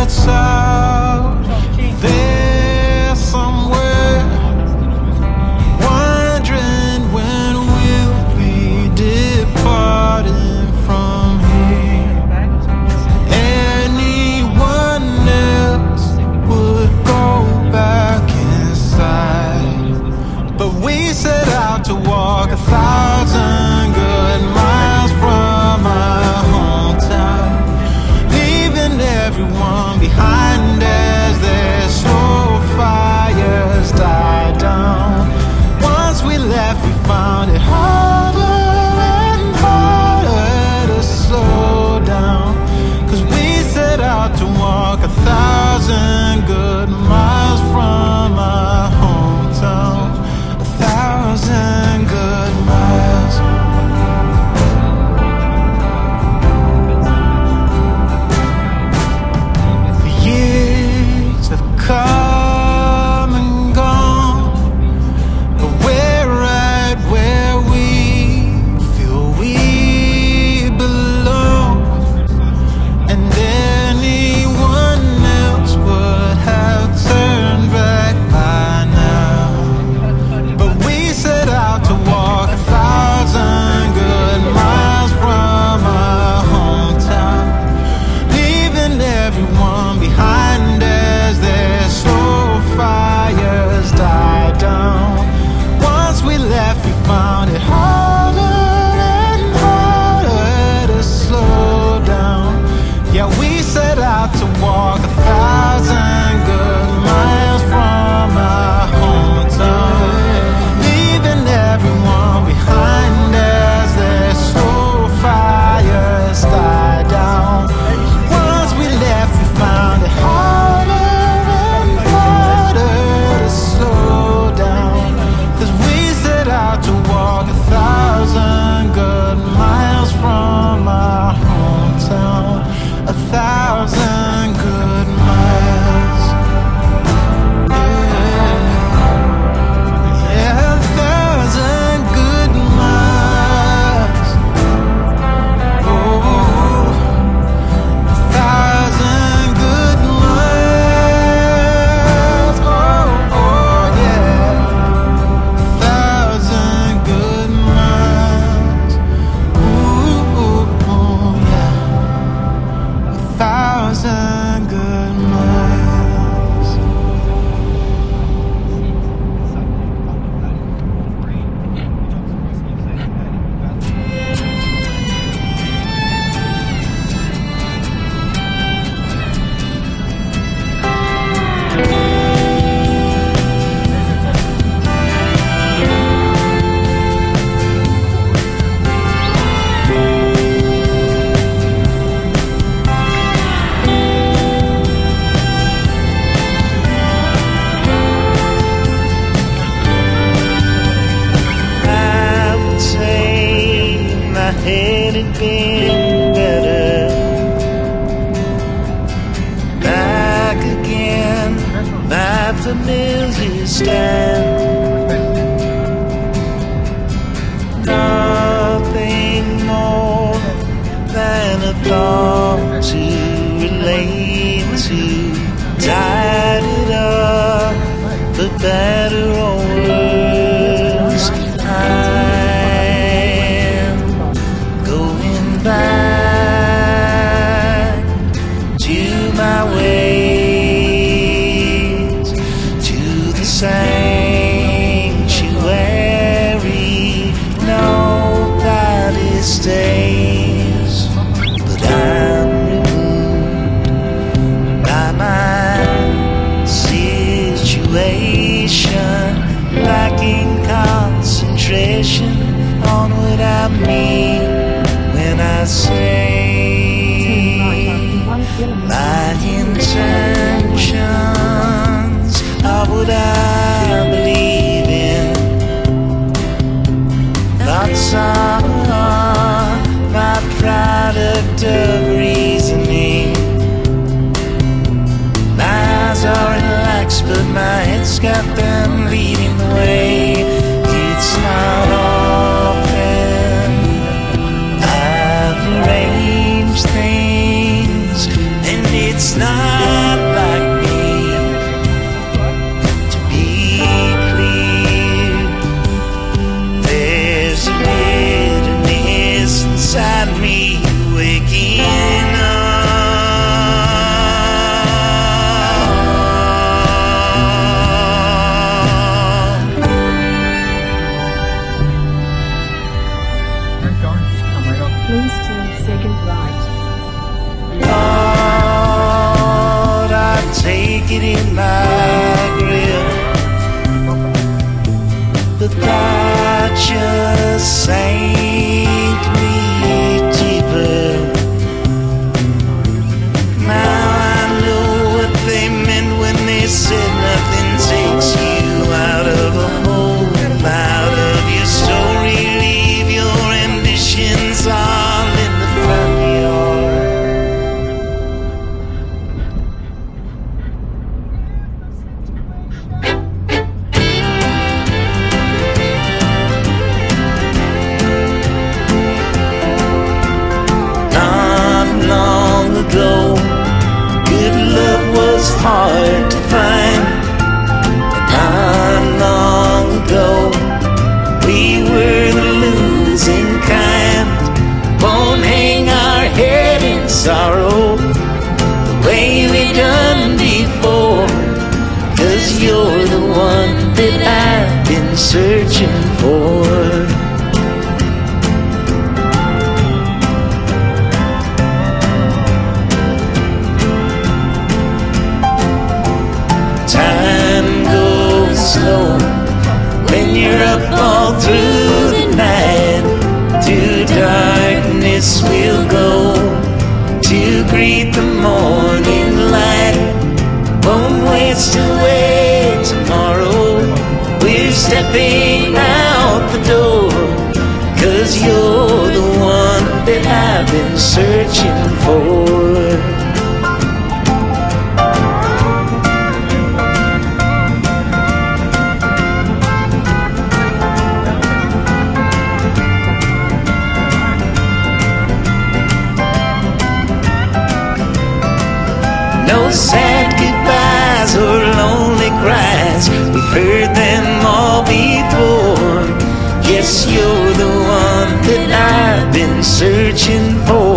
lights out there somewhere, wondering when we'll be departing from here. Anyone else would go back inside, but we set out to walk 1,000 good miles from our hometown, leaving everyone behind as their slow fires die down. Once we left, we found it harder and harder to slow down, 'cause we set out to walk 1,000 good miles from our hometown, 1,000 good miles. The years have come and gone, but we're right where we feel we belong. And anyone else would have turned back by now, but we set out to walk 1,000 good miles from our hometown, leaving everyone behind as their slow fires die down. Once we left, we found it harder and harder to slow down. Yeah, we set out to walk 1,000 good miles from our hometown, leaving everyone behind as their slow fires die down. Once we left, we found it harder and harder to slow down, 'cause we set out to walk 1,000 good miles from our hometown, 1,000 good miles. Yeah, yeah, 1,000 good miles. Oh, 1,000 good miles. Oh, oh, yeah, 1,000 good miles. Ooh, ooh, ooh, yeah, 1,000 good miles. I would say my head had been better. Back again, my familiar stand. Nothing more than a thought to relate to. Tied it up for better or worse. I'm going back to my ways, to the sanctuary. Nobody stays, but I'm removed by my situation, lacking concentration on what I mean when I say my intentions are what I believe in. Thoughts are my product of reasoning. My eyes are relaxed, but my head's got them leading the way. It's not often I've arranged things, and it's not it in my grip. The thought just sank me deeper. Now I know what they meant when they said nothing takes you out of a home, out of your story. Leave your ambitions all in the front yard. Ago, good love was hard to find. Not long ago, we were the losing kind. Won't hang our head in sorrow the way we done before, 'cause you're the one that I've been searching for. When you're up all through the night, to darkness we'll go to greet the morning light. Won't waste away tomorrow, we're stepping out the door, 'cause you're the one that I've been searching for. No sad goodbyes or lonely cries, we've heard them all before. Yes, you're the one that I've been searching for.